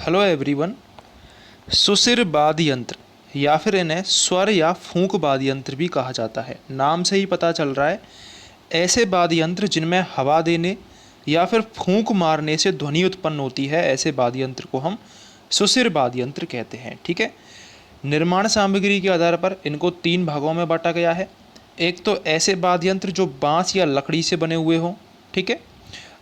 Hello everyone. सुसिर वाद्य यंत्र या फिर इन्हें स्वर या फूंक वाद्य यंत्र भी कहा जाता है। नाम से ही पता चल रहा है, ऐसे वाद्य यंत्र जिनमें हवा देने या फिर फूंक मारने से ध्वनि उत्पन्न होती है, ऐसे वाद्य यंत्र को हम सुसिर वाद्य यंत्र कहते हैं। ठीक है। निर्माण सामग्री के आधार पर इनको 3 भागों में बांटा गया है। एक तो ऐसे वाद्य यंत्र जो बांस या लकड़ी से बने हुए हों, ठीक है।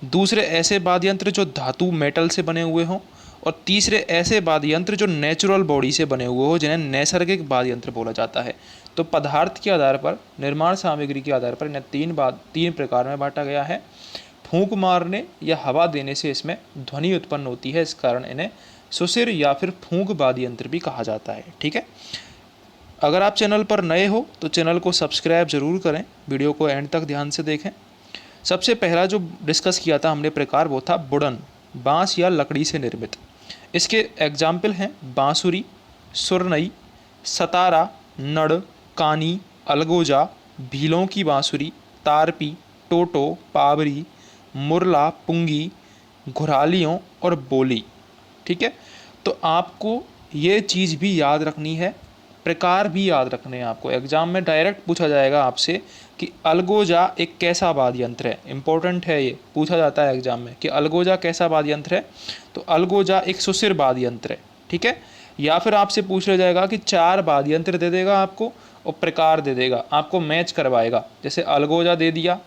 दूसरे ऐसे वाद्य यंत्र जो धातु मेटल से बने हुए हों, और तीसरे ऐसे वाद्य यंत्र जो नेचुरल बॉडी से बने हुए हो, जिन्हें नैसर्गिक वाद्य यंत्र बोला जाता है। तो पदार्थ के आधार पर, निर्माण सामग्री के आधार पर इन्हें तीन प्रकार में बांटा गया है। फूंक मारने या हवा देने से इसमें ध्वनि उत्पन्न होती है, इस कारण इन्हें सुसिर या फिर फूंक वाद्य यंत्र भी कहा जाता है। ठीक है। अगर आप चैनल पर नए हो तो चैनल को सब्सक्राइब जरूर करें, वीडियो को एंड तक ध्यान से देखें। सबसे पहला जो डिस्कस किया था हमने प्रकार, वो था वुडन, बांस या लकड़ी से निर्मित। इसके एग्जाम्पल हैं बांसुरी, सुरनई, सतारा, नड़, कानी, अलगोजा, भीलों की बांसुरी, तारपी, टोटो, पावरी, मुरला, पुंगी, घुरालियों और बोली। ठीक है। तो आपको ये चीज़ भी याद रखनी है, प्रकार भी याद रखने हैं आपको। एग्जाम में डायरेक्ट पूछा जाएगा आपसे कि अलगोजा एक कैसा वाद्य यंत्र है। इंपॉर्टेंट है, ये पूछा जाता है एग्जाम में कि अलगोजा कैसा वाद्य यंत्र है। तो अलगोजा एक सुसिर वाद्य यंत्र है। ठीक है। या फिर आपसे पूछ लिया जाएगा कि 4 वाद्य यंत्र दे देगा आपको और प्रकार दे देगा, आपको मैच करवाएगा। जैसे अलगोजा दे दिया,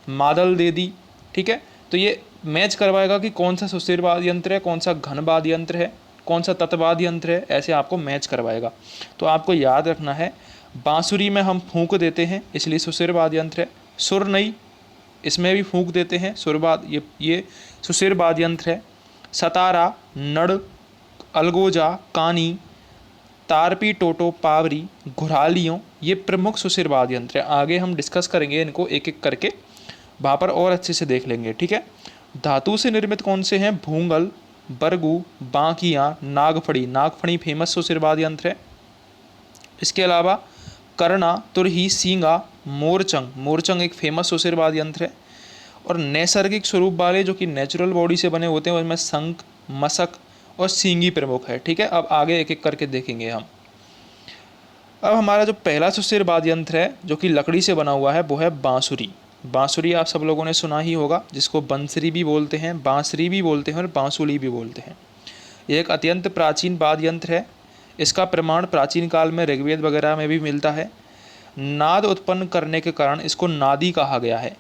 मादल दे दी, ठीक है। तो ये मैच करवाएगा कि कौन सा सुसिर वाद्य यंत्र है, कौन सा घन वाद्य यंत्र है, कौन सा तत्वाद्य यंत्र है, ऐसे आपको मैच करवाएगा। तो आपको याद रखना है, बांसुरी में हम फूंक देते हैं इसलिए सुसिर वाद्य यंत्र है। सुरनई, इसमें भी फूंक देते हैं, सुरवाद, ये सुसिर वाद्य यंत्र है। सतारा, नड़, अलगोजा, कानी, तारपी, टोटो, पावरी, घुरालियों, ये प्रमुख सुसिर वाद्य यंत्र है। आगे हम डिस्कस करेंगे इनको एक एक करके, वहाँ पर और अच्छे से देख लेंगे। ठीक है। धातु से निर्मित कौन से हैं? भूंगल, बरगू, बांकिया, नागफड़ी। नागफड़ी फेमस सुसिर वाद्य यंत्र है। इसके अलावा करना, तुरही, सींगा, मोरचंग। मोरचंग एक फेमस सुसिर वाद्य यंत्र है। और नैसर्गिक स्वरूप वाले जो कि नेचुरल बॉडी से बने होते हैं, उनमें शंख, मशक और सींगी प्रमुख है। ठीक है। अब आगे एक एक करके देखेंगे हम। अब हमारा जो पहला सुसिर वाद्य यंत्र है जो कि लकड़ी से बना हुआ है, वो है बांसुरी। बांसुरी आप सब लोगों ने सुना ही होगा, जिसको बंसरी भी बोलते हैं, बांसुरी भी बोलते हैं और बांसुली भी बोलते हैं। ये एक अत्यंत प्राचीन वाद्य यंत्र है। इसका प्रमाण प्राचीन काल में ऋग्वेद वगैरह में भी मिलता है। नाद उत्पन्न करने के कारण इसको नादी कहा गया है।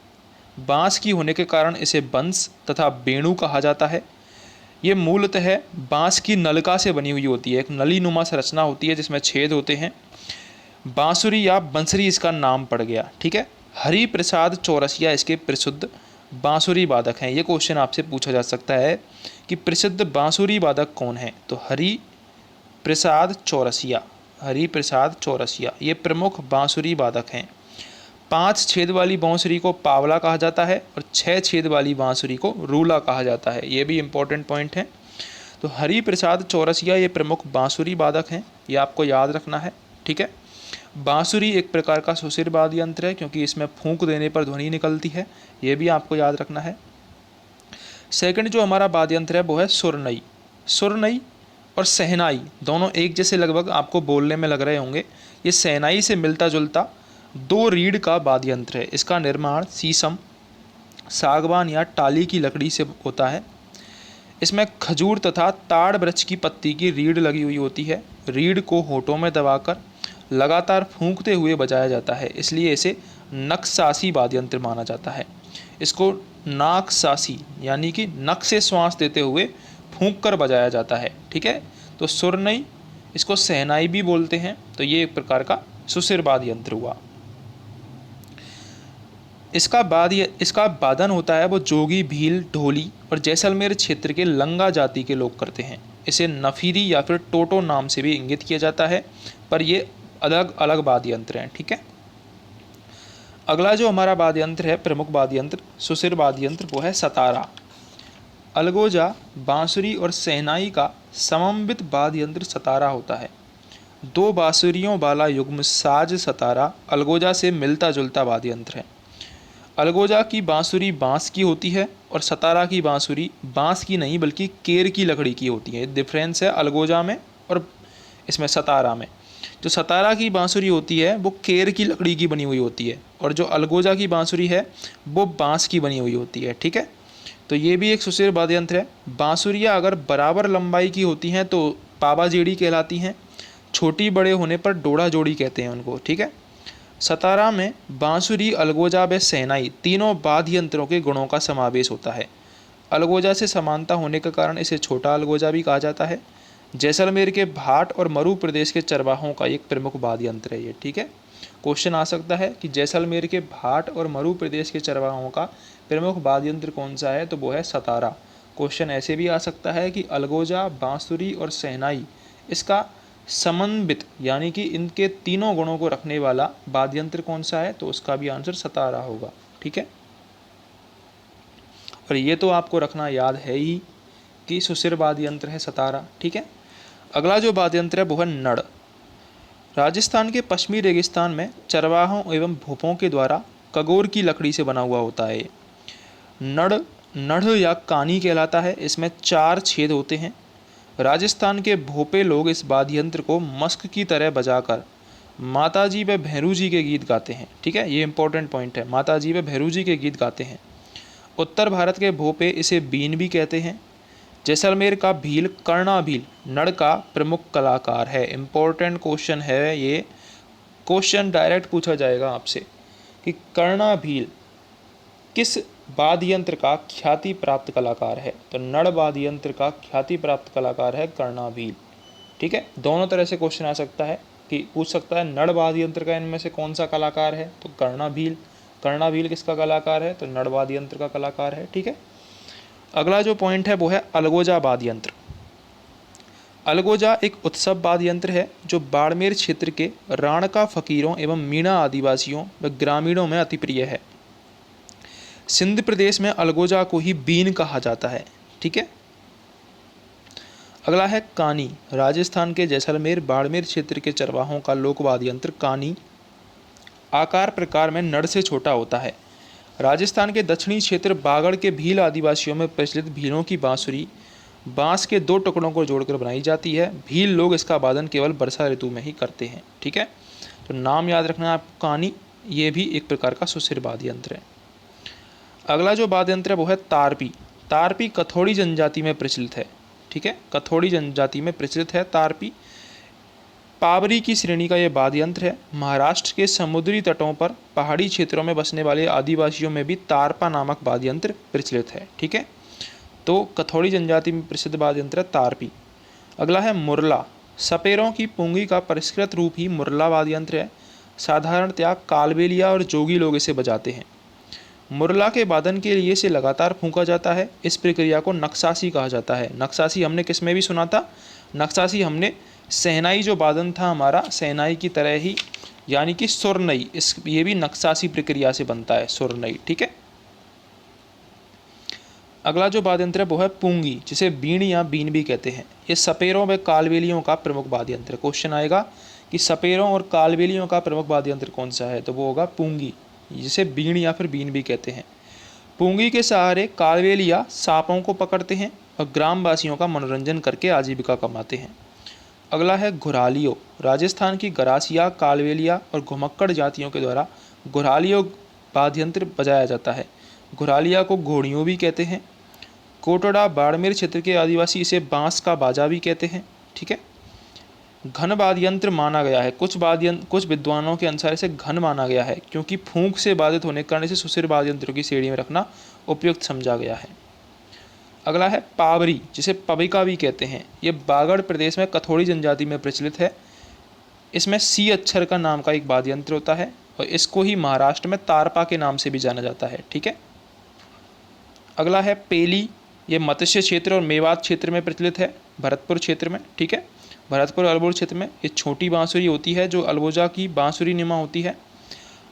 बांस की होने के कारण इसे बंस तथा वेणु कहा जाता है। ये मूलतः बांस की नलिका से बनी हुई होती है। एक नली नुमा संरचना होती है जिसमें छेद होते हैं। बांसुरी या बंसरी इसका नाम पड़ गया। ठीक है। हरि प्रसाद चौरसिया इसके प्रसिद्ध बांसुरी वादक हैं। ये क्वेश्चन आपसे पूछा जा सकता है कि प्रसिद्ध बांसुरी वादक कौन है? तो हरि प्रसाद चौरसिया, हरि प्रसाद चौरसिया ये प्रमुख बांसुरी वादक हैं। 5 छेद वाली बांसुरी को पावला कहा जाता है और 6 छेद वाली बांसुरी को रूला कहा जाता है। ये भी इंपॉर्टेंट पॉइंट है। तो हरि प्रसाद चौरसिया ये प्रमुख बांसुरी वादक हैं, ये आपको याद रखना है। ठीक है। बांसुरी एक प्रकार का सुसिर वाद्य यंत्र है क्योंकि इसमें फूंक देने पर ध्वनि निकलती है, ये भी आपको याद रखना है। सेकंड जो हमारा वाद्य यंत्र है वो है सुरनई। सुरनई और सहनाई दोनों एक जैसे लगभग आपको बोलने में लग रहे होंगे। ये सहनाई से मिलता जुलता 2 रीढ़ का वाद्य यंत्र है। इसका निर्माण शीशम, सागवान या टाली की लकड़ी से होता है। इसमें खजूर तथा ताड़ वृक्ष की पत्ती की रीढ़ लगी हुई होती है। रीढ़ को होठों में दबाकर लगातार फूंकते हुए बजाया जाता है, इसलिए इसे नक्सासी वाद्य यंत्र माना जाता है। इसको नाकसासी यानी कि नक से श्वास देते हुए फूंक कर बजाया जाता है। ठीक है। तो सुरनई, इसको सहनाई भी बोलते हैं। तो ये एक प्रकार का सुसिर वाद्य यंत्र हुआ। इसका वादन होता है वो जोगी, भील, ढोली और जैसलमेर क्षेत्र के लंगा जाति के लोग करते हैं। इसे नफीरी या फिर टोटो नाम से भी इंगित किया जाता है, पर ये अलग अलग वाद्य यंत्र हैं। ठीक है। अगला जो हमारा वाद्य यंत्र है, प्रमुख वाद्य यंत्र, सुसिर वाद्य यंत्र, वो है सतारा। अलगोजा, बांसुरी और सहनाई का समन्वित वाद्य यंत्र सतारा होता है। 2 बांसुरियों वाला युग्म साज सतारा अलगोजा से मिलता जुलता वाद्य यंत्र है। अलगोजा की बांसुरी बांस की होती है और सतारा की बांसुरी बांस की नहीं बल्कि केर की लकड़ी की होती है। डिफरेंस है अलगोजा में और इसमें सतारा में। जो सतारा की बांसुरी होती है वो केर की लकड़ी की बनी हुई होती है और जो अलगोजा की बांसुरी है वो बांस की बनी हुई होती है। ठीक है, तो ये भी एक सुशीर वाद्य यंत्र है। बांसुरियाँ अगर बराबर लंबाई की होती हैं तो पावा जेड़ी कहलाती हैं, छोटी बड़े होने पर डोड़ा जोड़ी कहते हैं उनको। ठीक है, सतारा में बांसुरी, अलगोजा व शहनाई तीनों वाद्य यंत्रों के गुणों का समावेश होता है। अलगोजा से समानता होने के कारण इसे छोटा अलगोजा भी कहा जाता है। जैसलमेर के भाट और मरू प्रदेश के चरवाहों का एक प्रमुख वाद्य यंत्र है ये। ठीक है, क्वेश्चन आ सकता है कि जैसलमेर के भाट और मरू प्रदेश के चरवाहों का प्रमुख वाद्य यंत्र कौन सा है, तो वो है सतारा। क्वेश्चन ऐसे भी आ सकता है कि अलगोजा, बांसुरी और शहनाई इसका समन्वित यानी कि इनके तीनों गुणों को रखने वाला वाद्य यंत्र कौन सा है, तो उसका भी आंसर सतारा होगा। ठीक है, और ये तो आपको रखना याद है ही कि सुशिर वाद्य यंत्र है सतारा। ठीक है, अगला जो वाद्य यंत्र है वो है नड़। राजस्थान के पश्चिमी रेगिस्तान में चरवाहों एवं भूपों के द्वारा कगोर की लकड़ी से बना हुआ होता है। नड़ नढ़ या कानी कहलाता है। इसमें 4 छेद होते हैं। राजस्थान के भोपे लोग इस वाद्य यंत्र को मस्क की तरह बजाकर माताजी व भैरू जी के गीत गाते हैं। ठीक है, ये इंपॉर्टेंट पॉइंट है, माताजी व भैरू जी के गीत गाते हैं। उत्तर भारत के भोपे इसे बीन भी कहते हैं। जैसलमेर का भील कर्णा भील नड़ का प्रमुख कलाकार है। इंपॉर्टेंट क्वेश्चन है ये, क्वेश्चन डायरेक्ट पूछा जाएगा आपसे कि कर्णा भील किस वाद्य यंत्र का ख्याति प्राप्त कलाकार है, तो नड़ वाद्य यंत्र का ख्याति प्राप्त कलाकार है कर्णा भील। ठीक है, दोनों तरह से क्वेश्चन आ सकता है कि पूछ सकता है नड़ वाद्य यंत्र का इनमें से कौन सा कलाकार है, तो कर्णा भील। कर्णा भील किसका कलाकार है, तो नड़ वाद्य यंत्र का कलाकार है। ठीक है, अगला जो पॉइंट है वो है अलगोजा वाद्य यंत्र। अलगोजा एक उत्सव वाद्य यंत्र है जो बाड़मेर क्षेत्र के राणका फकीरों एवं मीणा आदिवासियों व ग्रामीणों में अति प्रिय है। सिंध प्रदेश में अलगोजा को ही बीन कहा जाता है। ठीक है, अगला है कानी। राजस्थान के जैसलमेर बाड़मेर क्षेत्र के चरवाहों का लोक वाद्य यंत्र कानी आकार प्रकार में नड़ से छोटा होता है। राजस्थान के दक्षिणी क्षेत्र बागड़ के भील आदिवासियों में प्रचलित भीलों की बांसुरी बांस के 2 टुकड़ों को जोड़कर बनाई जाती है। भील लोग इसका वादन केवल वर्षा ऋतु में ही करते हैं। ठीक है, तो नाम याद रखना है आपको कानी, ये भी एक प्रकार का सुशिर वाद्य यंत्र है। अगला जो वाद्य यंत्र है वो है तारपी। तारपी कथोड़ी जनजाति में प्रचलित है। ठीक है, कथोड़ी जनजाति में प्रचलित है तारपी। पावरी की श्रेणी का यह वाद्य यंत्र है। महाराष्ट्र के समुद्री तटों पर पहाड़ी क्षेत्रों में बसने वाले आदिवासियों में भी तारपा नामक वाद्य यंत्र प्रचलित है। ठीक है, तो कथोड़ी जनजाति में प्रसिद्ध वाद्य यंत्र है तारपी। अगला है मुरला। सपेरों की पुंगी का परिष्कृत रूप ही मुरला वाद्य यंत्र है। साधारणतया कालबेलिया और जोगी लोग इसे बजाते हैं। मुरला के वादन के लिए इसे लगातार फूंका जाता है। इस प्रक्रिया को नक्सासी कहा जाता है। नक्सासी हमने किस में भी सुना था, नक्सासी हमने शहनाई जो वादन था हमारा शहनाई की तरह ही, यानी कि सुरनई, इस ये भी नक्सासी प्रक्रिया से बनता है सुरनई। ठीक है, अगला जो वाद्य यंत्र है वो है पूंगी, जिसे बीण या बीन भी कहते हैं। ये सपेरों व कालबेलियों का प्रमुख वाद्य यंत्र। क्वेश्चन आएगा कि सपेरों और कालबेलियों का प्रमुख वाद्य यंत्र कौन सा है, तो वो होगा पूंगी, जिसे बीण या फिर बीन भी कहते हैं। पूंगी के सहारे कालबेलिया सांपों को पकड़ते हैं और ग्रामवासियों का मनोरंजन करके आजीविका कमाते हैं। अगला है घुरालियो। राजस्थान की गरासिया, कालबेलिया और घुमक्कड़ जातियों के द्वारा घुरालियो वाद्य यंत्र बजाया जाता है। घुरालिया को घोड़ियों भी कहते हैं। कोटड़ा बाड़मेर क्षेत्र के आदिवासी इसे बांस का बाजा भी कहते हैं। ठीक है, घन वाद्य यंत्र माना गया है। कुछ विद्वानों के अनुसार इसे घन माना गया है क्योंकि फूंक से बाधित होने के कारण इसे सुशिर वाद्य यंत्रों की श्रेणी में रखना उपयुक्त समझा गया है। अगला है पावरी, जिसे पविका भी कहते हैं। ये बागड़ प्रदेश में कथोड़ी जनजाति में प्रचलित है। इसमें सी अक्षर का नाम का एक वाद्य यंत्र होता है और इसको ही महाराष्ट्र में तारपा के नाम से भी जाना जाता है। ठीक है, अगला है पेली। ये मत्स्य क्षेत्र और मेवात क्षेत्र में प्रचलित है, भरतपुर क्षेत्र में। ठीक है, भरतपुर अल्मोड़ा क्षेत्र में ये छोटी बांसुरी होती है जो अलगोजा की बांसुरी निमा होती है।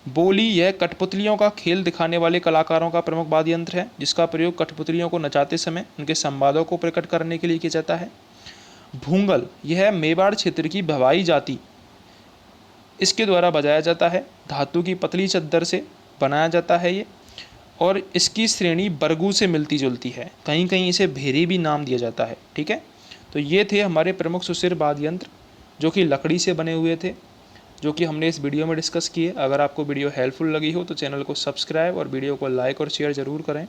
बोली, यह कठपुतलियों का खेल दिखाने वाले कलाकारों का प्रमुख वाद्य यंत्र है जिसका प्रयोग कठपुतलियों को नचाते समय उनके संवादों को प्रकट करने के लिए किया जाता है। भूंगल, यह मेवाड़ क्षेत्र की भवाई जाति इसके द्वारा बजाया जाता है। धातु की पतली चद्दर से बनाया जाता है ये। और इसकी श्रेणी बरगू से मिलती जुलती है, कहीं कहीं इसे भेरी भी नाम दिया जाता है। ठीक है, तो ये थे हमारे प्रमुख सुशिर वाद्य यंत्र जो कि लकड़ी से बने हुए थे, जो कि हमने इस वीडियो में डिस्कस किए। अगर आपको वीडियो हेल्पफुल लगी हो तो चैनल को सब्सक्राइब और वीडियो को लाइक और शेयर ज़रूर करें।